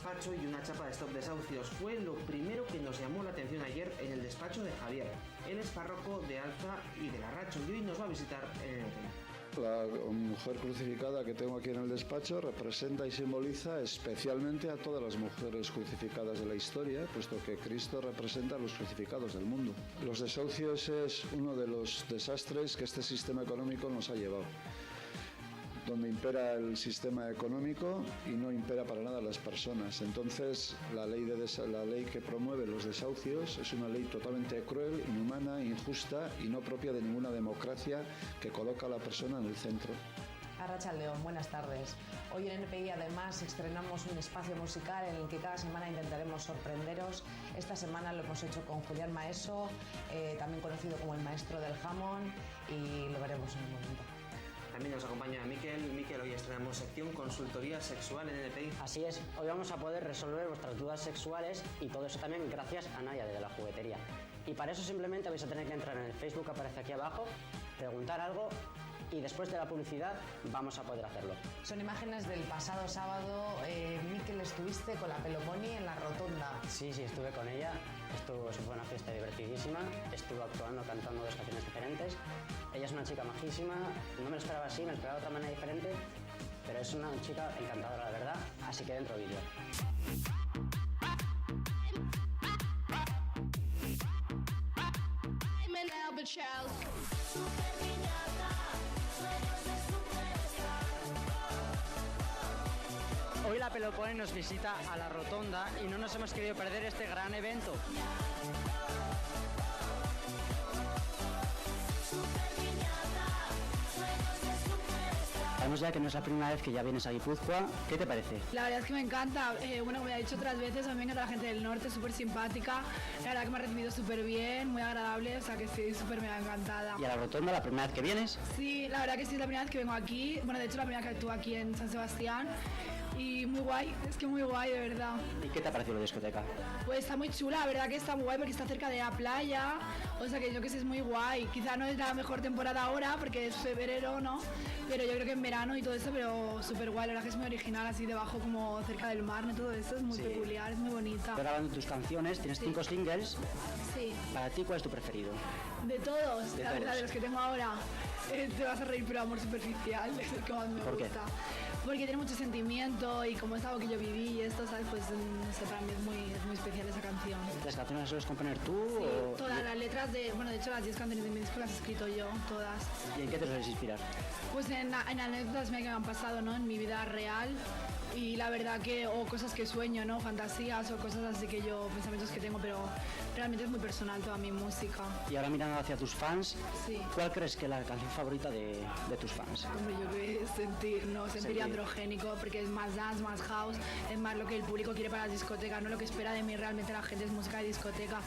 despacho y una chapa de Stop Desahucios. Fue lo primero que nos llamó la atención ayer en el despacho de Javier. Él es párroco de Alza y de Larracho y hoy nos va a visitar en NP. La mujer crucificada que tengo aquí en el despacho representa y simboliza especialmente a todas las mujeres crucificadas de la historia, puesto que Cristo representa a los crucificados del mundo. Los desahucios es uno de los desastres que este sistema económico nos ha llevado, donde impera el sistema económico y no impera para nada las personas. Entonces, la ley que promueve los desahucios es una ley totalmente cruel, inhumana, injusta y no propia de ninguna democracia que coloca a la persona en el centro. Arratsaldeon, buenas tardes. Hoy en NPI además estrenamos un espacio musical en el que cada semana intentaremos sorprenderos. Esta semana lo hemos hecho con Julián Maeso, también conocido como el maestro del jamón, y lo veremos en un momento. También nos acompaña Miquel. Miquel, hoy estrenamos sección Consultoría Sexual en NPI. Así es, hoy vamos a poder resolver vuestras dudas sexuales y todo eso también gracias a Naya de la juguetería. Y para eso simplemente vais a tener que entrar en el Facebook que aparece aquí abajo, preguntar algo y después de la publicidad vamos a poder hacerlo. Son imágenes del pasado sábado. Miquel, estuviste con la Peloponi en la rotonda. Sí, estuve con ella. Fue una fiesta divertidísima. Estuve actuando, cantando dos canciones diferentes. Ella es una chica majísima. No me lo esperaba así, me lo esperaba de otra manera diferente. Pero es una chica encantadora, la verdad. Así que dentro vídeo. Hoy la Peloponi nos visita a la rotonda y no nos hemos querido perder este gran evento. Sabemos ya que no es la primera vez que ya vienes a Guipúzcoa. ¿Qué te parece? La verdad es que me encanta. Bueno, como ya he dicho otras veces, a mí me encanta la gente del norte, súper simpática. La verdad que me ha recibido súper bien, muy agradable, o sea que estoy súper mega encantada. ¿Y a la rotonda la primera vez que vienes? Sí, la verdad que sí, es la primera vez que vengo aquí. Bueno, de hecho la primera vez que actúo aquí en San Sebastián. Y muy guay, es que muy guay, de verdad. ¿Y qué te ha parecido la discoteca? Pues está muy chula, la verdad que está muy guay porque está cerca de la playa. O sea que yo que sé, es muy guay. Quizá no es la mejor temporada ahora porque es febrero, ¿no? Pero yo creo que en verano y todo eso, pero súper guay. La verdad que es muy original, así debajo como cerca del mar, ¿no? Todo eso es muy peculiar, es muy bonita. Estoy grabando tus canciones, tienes 5 singles. Sí. Para ti, ¿cuál es tu preferido? De todos, De la verdad, todos. de los que tengo ahora. Te vas a reír, pero Amor Superficial es el que más me ¿Por qué? gusta. Porque tiene mucho sentimiento y como es algo que yo viví y esto, ¿sabes? Pues no sé, para mí es muy especial esa canción. ¿Las canciones las sueles componer tú? Sí, o... todas las letras de hecho las 10 canciones de mi disco las he escrito yo, todas. ¿Y en qué te sueles inspirar? Pues en anécdotas que me han pasado, ¿no? En mi vida real. Y la verdad que, o cosas que sueño, ¿no? Fantasías o cosas así que yo, pensamientos que tengo, pero realmente es muy personal toda mi música. Y ahora mirando hacia tus fans, Sí. ¿cuál crees que es la canción favorita de tus fans? Hombre, yo creo que es sentir, ¿no? Sentir androgénico, porque es más dance, más house, es más lo que el público quiere para las discotecas, no lo que espera de mí realmente la gente es música de discoteca.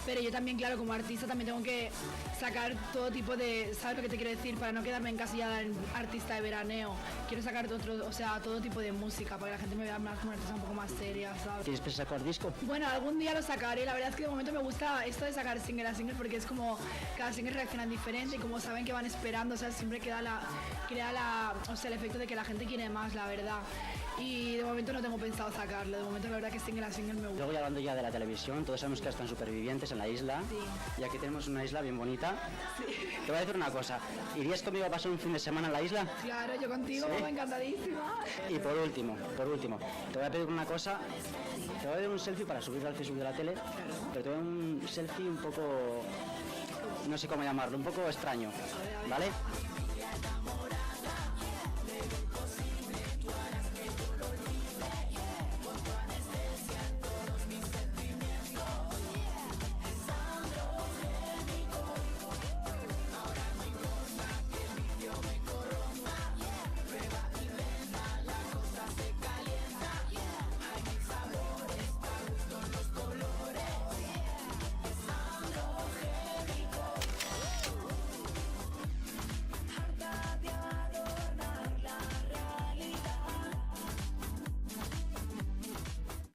Pero yo también, claro, como artista también tengo que sacar todo tipo de, ¿sabes lo que te quiero decir? Para no quedarme encasillada en artista de veraneo. Quiero sacar todo tipo de música, para que la gente me vea más como una artista un poco más seria, ¿sabes? ¿Tienes pensado sacar disco? Bueno, algún día lo sacaré. La verdad es que de momento me gusta esto de sacar single a single porque es como cada single reaccionan diferente y como saben que van esperando, o sea, siempre crea el efecto de que la gente quiere más, la verdad. Y de momento no tengo pensado sacarlo. De momento la verdad que single a single me gusta. Luego ya hablando ya de la televisión, todos sabemos que están supervivientes en la isla. Sí. Y aquí tenemos una isla bien bonita. Sí. Te voy a decir una cosa, ¿irías conmigo a pasar un fin de semana en la isla? Claro, yo contigo, ¿Sí? encantadísima. Y por último, te voy a pedir una cosa, te voy a pedir un selfie para subirlo al Facebook de la tele, pero te voy a dar un selfie un poco, no sé cómo llamarlo, un poco extraño, ¿vale?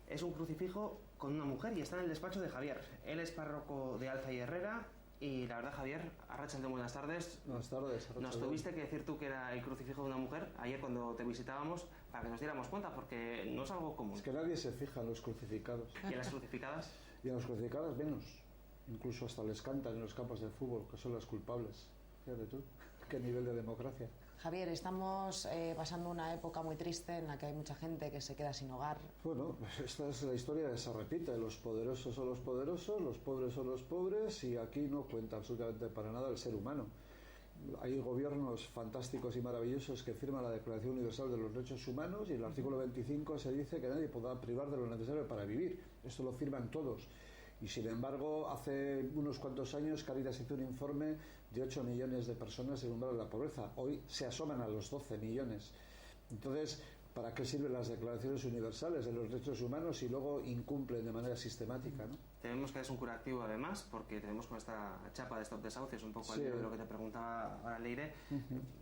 Es un crucifijo con una mujer y está en el despacho de Javier. Él es párroco de Alza y Herrera Y la verdad, Javier, arráchate, buenas tardes. Buenas tardes. Nos tuviste que decir tú que era el crucifijo de una mujer ayer cuando te visitábamos para que nos diéramos cuenta, porque no es algo común. Es que nadie se fija en los crucificados. ¿Y en las crucificadas? Y en los crucificados menos. Incluso hasta les cantan en los campos de fútbol, que son las culpables. Fíjate tú, qué nivel de democracia. Javier, estamos pasando una época muy triste en la que hay mucha gente que se queda sin hogar. Bueno, esta es la historia que se repite. Los poderosos son los poderosos, los pobres son los pobres, y aquí no cuenta absolutamente para nada el ser humano. Hay gobiernos fantásticos y maravillosos que firman la Declaración Universal de los Derechos Humanos, y en el artículo 25 se dice que nadie podrá privar de lo necesario para vivir. Esto lo firman todos. Y sin embargo, hace unos cuantos años Cáritas hizo un informe de 8 millones de personas en umbral de la pobreza. Hoy se asoman a los 12 millones. Entonces, ¿para qué sirven las declaraciones universales de los derechos humanos si luego incumplen de manera sistemática, ¿no? Tenemos que es un curativo además, porque tenemos con esta chapa de Stop Desahucios, un poco al de lo que te preguntaba ahora Leire.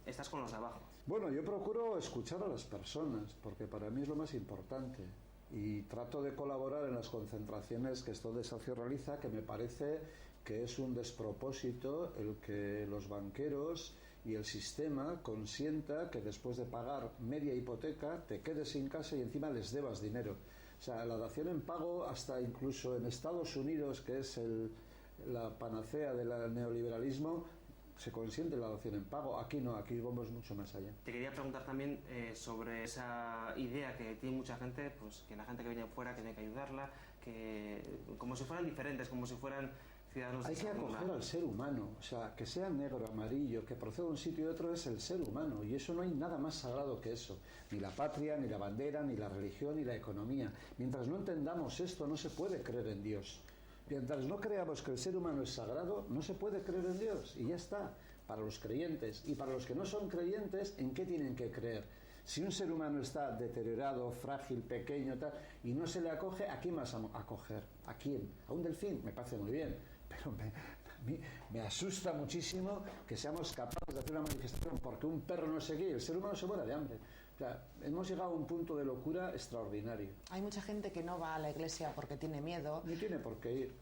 Estás con los de abajo. Bueno, yo procuro escuchar a las personas, porque para mí es lo más importante. Y trato de colaborar en las concentraciones que Stop Desahucios realiza, que me parece que es un despropósito el que los banqueros y el sistema consienta que después de pagar media hipoteca te quedes sin casa y encima les debas dinero. O sea, la dación en pago, hasta incluso en Estados Unidos, que es la panacea del neoliberalismo, se consiente la dación en pago. Aquí no, aquí vamos mucho más allá. Te quería preguntar también sobre esa idea que tiene mucha gente, pues que la gente que viene fuera que tiene que ayudarla, que como si fueran diferentes, como si fueran ciudadanos de segunda. Hay que acoger al ser humano, o sea, que sea negro, amarillo, que proceda de un sitio y de otro, es el ser humano, y eso no hay nada más sagrado que eso. Ni la patria, ni la bandera, ni la religión, ni la economía. Mientras no entendamos esto, no se puede creer en Dios. Mientras no creamos que el ser humano es sagrado, no se puede creer en Dios, y ya está. Para los creyentes y para los que no son creyentes, ¿en qué tienen que creer? Si un ser humano está deteriorado, frágil, pequeño, tal, y no se le acoge, ¿a quién vas a acoger? ¿A quién? ¿A un delfín? Me parece muy bien, pero a mí me asusta muchísimo que seamos capaces de hacer una manifestación porque un perro no se guíe, el ser humano se muere de hambre. O sea, hemos llegado a un punto de locura extraordinario. Hay mucha gente que no va a la iglesia porque tiene miedo. Ni tiene por qué ir.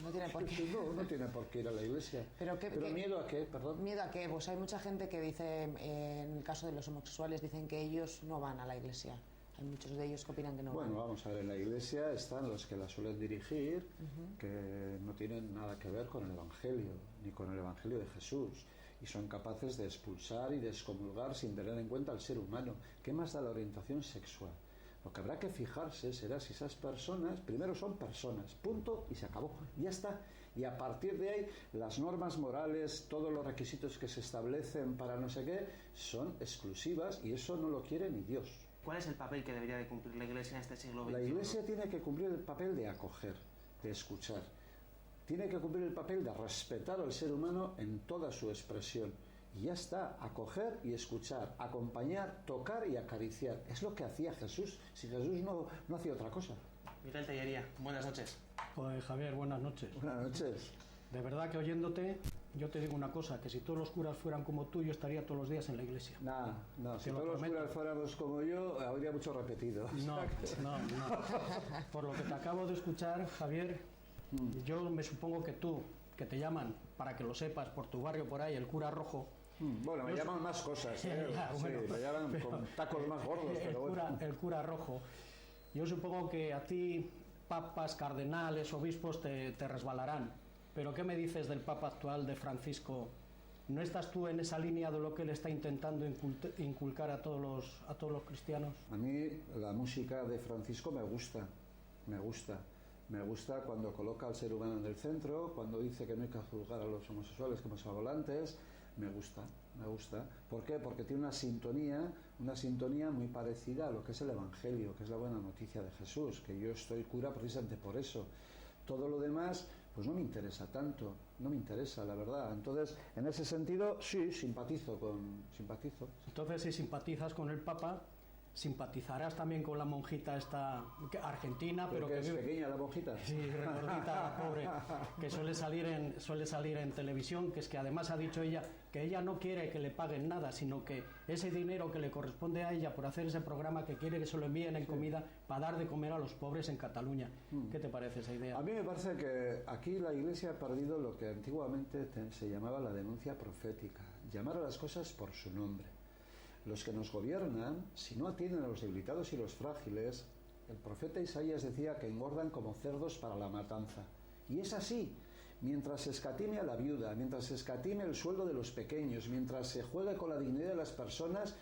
No tiene por qué. No tiene por qué ir a la iglesia. ¿Pero miedo a qué? Perdón. ¿Miedo a qué? Pues hay mucha gente que dice, en el caso de los homosexuales, dicen que ellos no van a la iglesia. Hay muchos de ellos que opinan que no van. Bueno, vamos a ver, en la iglesia están los que la suelen dirigir, que no tienen nada que ver con el Evangelio, ni con el Evangelio de Jesús. Y son capaces de expulsar y de excomulgar sin tener en cuenta al ser humano. ¿Qué más da la orientación sexual? Lo que habrá que fijarse será si esas personas, primero son personas, punto, y se acabó, y ya está. Y a partir de ahí, las normas morales, todos los requisitos que se establecen para no sé qué, son exclusivas, y eso no lo quiere ni Dios. ¿Cuál es el papel que debería de cumplir la Iglesia en este siglo XXI? La Iglesia tiene que cumplir el papel de acoger, de escuchar. Tiene que cumplir el papel de respetar al ser humano en toda su expresión. Y ya está, acoger y escuchar, acompañar, tocar y acariciar. Es lo que hacía Jesús, si Jesús no hacía otra cosa. Miguel Tellería, buenas noches. Pues Javier, buenas noches. Buenas noches. De verdad que oyéndote, yo te digo una cosa, que si todos los curas fueran como tú, yo estaría todos los días en la iglesia. No, si todos los curas fuéramos como yo, habría mucho repetido. No. Por lo que te acabo de escuchar, Javier, yo me supongo que tú, que te llaman, para que lo sepas, por tu barrio por ahí, el cura rojo. Bueno, me llaman más cosas, ¿eh? Ya, bueno, sí, me llaman con tacos más gordos, pero bueno. El cura rojo. Yo supongo que a ti, papas, cardenales, obispos, te resbalarán. Pero ¿qué me dices del Papa actual, de Francisco? ¿No estás tú en esa línea de lo que él está intentando inculcar a todos los cristianos? A mí la música de Francisco me gusta. Me gusta cuando coloca al ser humano en el centro, cuando dice que no hay que juzgar a los homosexuales como salvolantes. Me gusta. ¿Por qué? Porque tiene una sintonía muy parecida a lo que es el Evangelio, que es la buena noticia de Jesús, que yo estoy cura precisamente por eso. Todo lo demás, pues no me interesa tanto, la verdad. Entonces, en ese sentido, sí, simpatizo. Entonces, si simpatizas con el Papa, simpatizarás también con la monjita esta argentina, pero que que es vive... pequeña la monjita. Sí, gordita, pobre, que suele salir en televisión, que es que además ha dicho ella que ella no quiere que le paguen nada, sino que ese dinero que le corresponde a ella por hacer ese programa, que quiere que se lo envíen en comida para dar de comer a los pobres en Cataluña. ¿Qué te parece esa idea? A mí me parece que aquí la Iglesia ha perdido lo que antiguamente se llamaba la denuncia profética, llamar a las cosas por su nombre. Los que nos gobiernan, si no atienden a los debilitados y los frágiles, el profeta Isaías decía que engordan como cerdos para la matanza. Y es así. Mientras se escatime a la viuda, mientras se escatime el sueldo de los pequeños, mientras se juegue con la dignidad de las personas,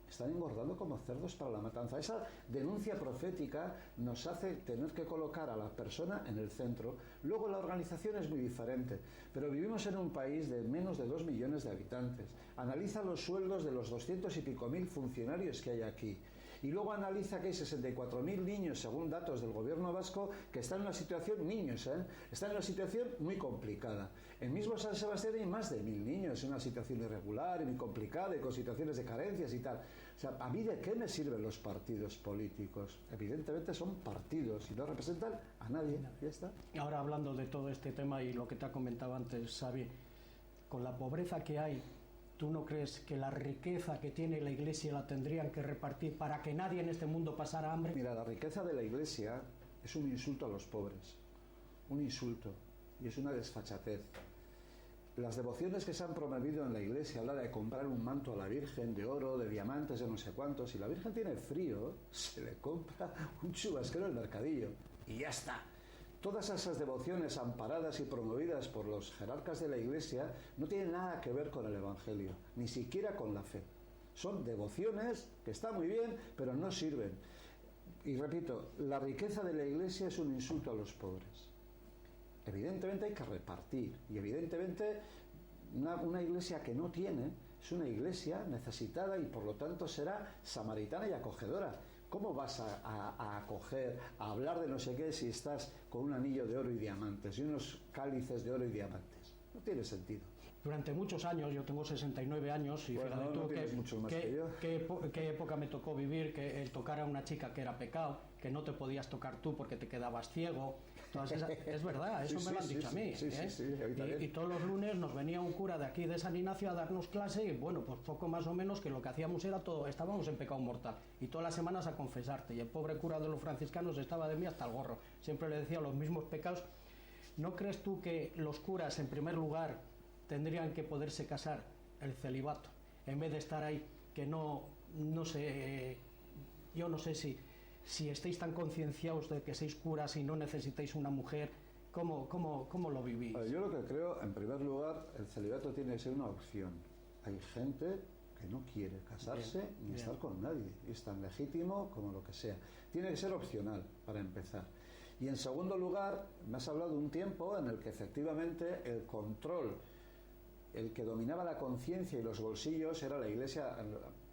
están engordando como cerdos para la matanza. Esa denuncia profética nos hace tener que colocar a la persona en el centro. Luego la organización es muy diferente, pero vivimos en un país de menos de 2 millones de habitantes. Analiza los sueldos de los 200 y pico mil funcionarios que hay aquí. Y luego analiza que hay 64.000 niños, según datos del gobierno vasco, que están en una situación, están en una situación muy complicada. En mismo San Sebastián hay más de 1.000 niños en una situación irregular y muy complicada y con situaciones de carencias y tal. O sea, ¿a mí de qué me sirven los partidos políticos? Evidentemente son partidos y no representan a nadie. Ya está. Ahora hablando de todo este tema y lo que te ha comentado antes, Xavi, con la pobreza que hay, ¿tú no crees que la riqueza que tiene la Iglesia la tendrían que repartir para que nadie en este mundo pasara hambre? Mira, la riqueza de la Iglesia es un insulto a los pobres, un insulto, y es una desfachatez. Las devociones que se han promovido en la Iglesia, habla de comprar un manto a la Virgen de oro, de diamantes, de no sé cuántos. Si la Virgen tiene frío, se le compra un chubasquero en el mercadillo y ya está. Todas esas devociones amparadas y promovidas por los jerarcas de la Iglesia no tienen nada que ver con el Evangelio, ni siquiera con la fe. Son devociones que están muy bien, pero no sirven. Y repito, la riqueza de la Iglesia es un insulto a los pobres. Evidentemente hay que repartir, y evidentemente una Iglesia que no tiene es una Iglesia necesitada y por lo tanto será samaritana y acogedora. ¿Cómo vas a acoger, a hablar de no sé qué si estás con un anillo de oro y diamantes y unos cálices de oro y diamantes? No tiene sentido. Durante muchos años, yo tengo 69 años y bueno, fíjate tú qué época me tocó vivir, que el tocar a una chica que era pecado, que no te podías tocar tú porque te quedabas ciego. Entonces, es verdad, eso me lo han dicho a mí. Y todos los lunes nos venía un cura de aquí de San Ignacio a darnos clase y bueno, pues poco más o menos que lo que hacíamos era todo, estábamos en pecado mortal y todas las semanas a confesarte y el pobre cura de los franciscanos estaba de mí hasta el gorro, siempre le decía los mismos pecados. ¿No crees tú que los curas en primer lugar tendrían que poderse casar, el celibato, en vez de estar ahí, que no sé, yo no sé si estáis tan concienciados de que sois curas y no necesitáis una mujer, ¿cómo lo vivís? Yo lo que creo, en primer lugar, el celibato tiene que ser una opción. Hay gente que no quiere casarse ni estar con nadie, y es tan legítimo como lo que sea. Tiene que ser opcional, para empezar. Y en segundo lugar, me has hablado de un tiempo en el que efectivamente el control, el que dominaba la conciencia y los bolsillos era la Iglesia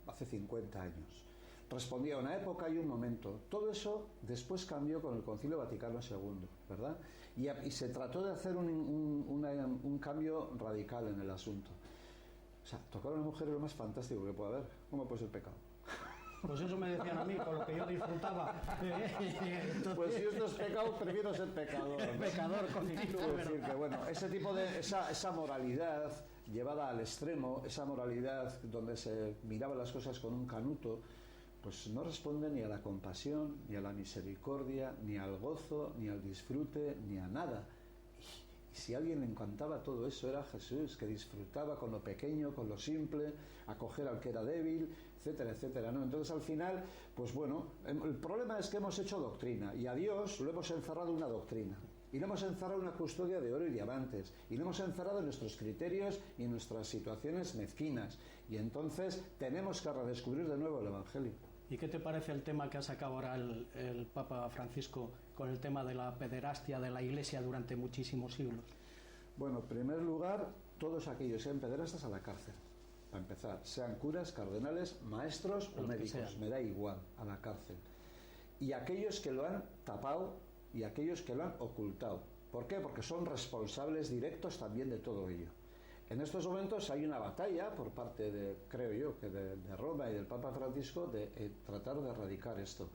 hace 50 años. Respondía a una época y un momento. Todo eso después cambió con el Concilio Vaticano II, ¿verdad? Y se trató de hacer un cambio radical en el asunto. O sea, tocar a una mujer es lo más fantástico que puede haber. ¿Cómo puede ser pecado? Pues eso me decían a mí, con lo que yo disfrutaba. Entonces, pues si esto es pecado, prefiero ser pecador. Pecador continuo. Quiero decir que, bueno, ese tipo de... Esa moralidad llevada al extremo, esa moralidad donde se miraban las cosas con un canuto, pues no responde ni a la compasión, ni a la misericordia, ni al gozo, ni al disfrute, ni a nada. Y si a alguien le encantaba todo eso era Jesús, que disfrutaba con lo pequeño, con lo simple, acoger al que era débil, etcétera, etcétera, ¿no? Entonces al final, pues bueno, el problema es que hemos hecho doctrina y a Dios lo hemos encerrado en una doctrina. Y lo hemos encerrado en una custodia de oro y diamantes. Y lo hemos encerrado en nuestros criterios y en nuestras situaciones mezquinas. Y entonces tenemos que redescubrir de nuevo el Evangelio. ¿Y qué te parece el tema que ha sacado ahora el Papa Francisco con el tema de la pederastia de la Iglesia durante muchísimos siglos? Bueno, en primer lugar, todos aquellos que sean pederastas a la cárcel. Para empezar, sean curas, cardenales, maestros o médicos, me da igual, a la cárcel. Y aquellos que lo han tapado y aquellos que lo han ocultado. ¿Por qué? Porque son responsables directos también de todo ello. En estos momentos hay una batalla por parte de, creo yo, que de Roma y del Papa Francisco de tratar de erradicar esto.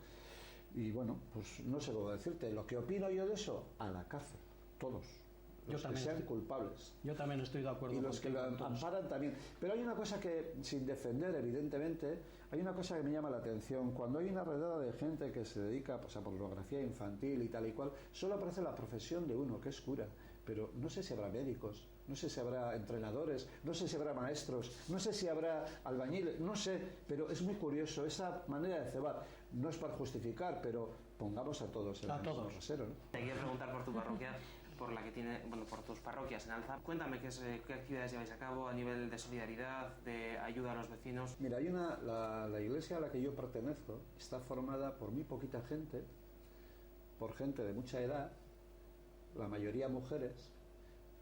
Y bueno, pues no sé cómo decirte. Lo que opino yo de eso, a la cárcel, todos. Los que sean culpables. Yo también estoy de acuerdo. Y los que lo amparan también. Pero hay una cosa que, sin defender evidentemente, hay una cosa que me llama la atención. Cuando hay una redada de gente que se dedica pues, a pornografía infantil y tal y cual, solo aparece la profesión de uno, que es cura. Pero no sé si habrá médicos, no sé si habrá entrenadores, no sé si habrá maestros, no sé si habrá albañiles, no sé, pero es muy curioso esa manera de cebar. No es para justificar, pero pongamos a todos en el mismo rasero, ¿no? Te quiero preguntar por tu parroquia, por la que tiene, bueno, por tus parroquias en Alza. Cuéntame qué actividades lleváis a cabo a nivel de solidaridad, de ayuda a los vecinos. Mira, hay la iglesia a la que yo pertenezco está formada por muy poquita gente, por gente de mucha edad, la mayoría mujeres,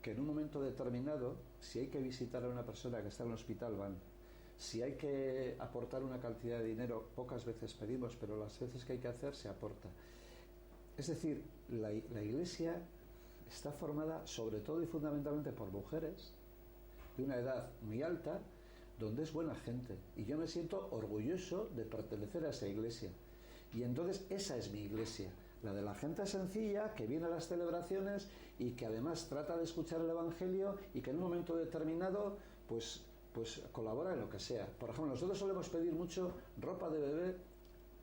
que en un momento determinado, si hay que visitar a una persona que está en el hospital, van. Si hay que aportar una cantidad de dinero, pocas veces pedimos, pero las veces que hay que hacer, se aporta. Es decir, la iglesia está formada sobre todo y fundamentalmente por mujeres de una edad muy alta, donde es buena gente. Y yo me siento orgulloso de pertenecer a esa iglesia. Y entonces esa es mi iglesia. La de la gente sencilla que viene a las celebraciones y que además trata de escuchar el Evangelio y que en un momento determinado pues colabora en lo que sea. Por ejemplo, nosotros solemos pedir mucho ropa de bebé,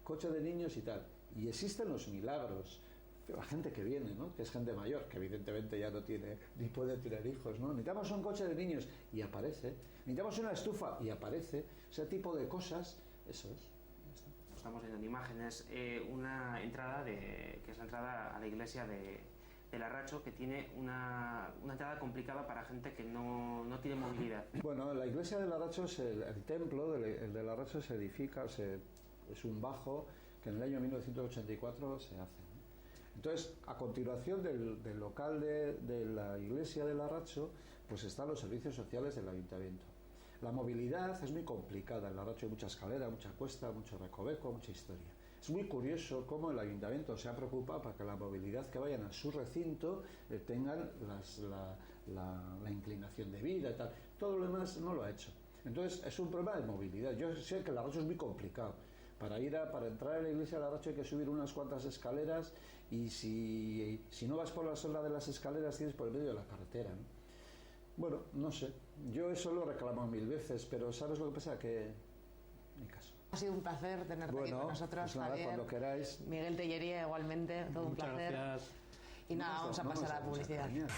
coche de niños y tal. Y existen los milagros. La gente que viene, ¿no? Que es gente mayor, que evidentemente ya no tiene ni puede tener hijos, ¿no? Necesitamos un coche de niños y aparece. Necesitamos una estufa y aparece. Ese tipo de cosas, eso es. Estamos viendo en imágenes una entrada que es la entrada a la iglesia de Larracho, que tiene una entrada complicada para gente que no tiene movilidad. Bueno, la iglesia de Larracho, el templo de Larracho se edifica, es un bajo que en el año 1984 se hace. Entonces, a continuación del local de la iglesia de Larracho, pues están los servicios sociales del ayuntamiento. La movilidad es muy complicada. En Larracho hay mucha escalera, mucha cuesta, mucho recoveco, mucha historia. Es muy curioso cómo el ayuntamiento se ha preocupado para que la movilidad que vayan a su recinto tengan la inclinación de vida y tal. Todo lo demás no lo ha hecho. Entonces, es un problema de movilidad. Yo sé que Larracho es muy complicado. Para entrar a la iglesia de Larracho hay que subir unas cuantas escaleras y si no vas por la zona de las escaleras tienes por el medio de la carretera, ¿no? Bueno, no sé, yo eso lo he reclamado 1000 veces, pero ¿sabes lo que pasa? Que ni caso. Ha sido un placer tenerte aquí con nosotros, pues nada, Javier. cuando queráis. Miguel Tellería, igualmente, todo un placer. Gracias. Y nada, vamos a pasar a la publicidad. Genial.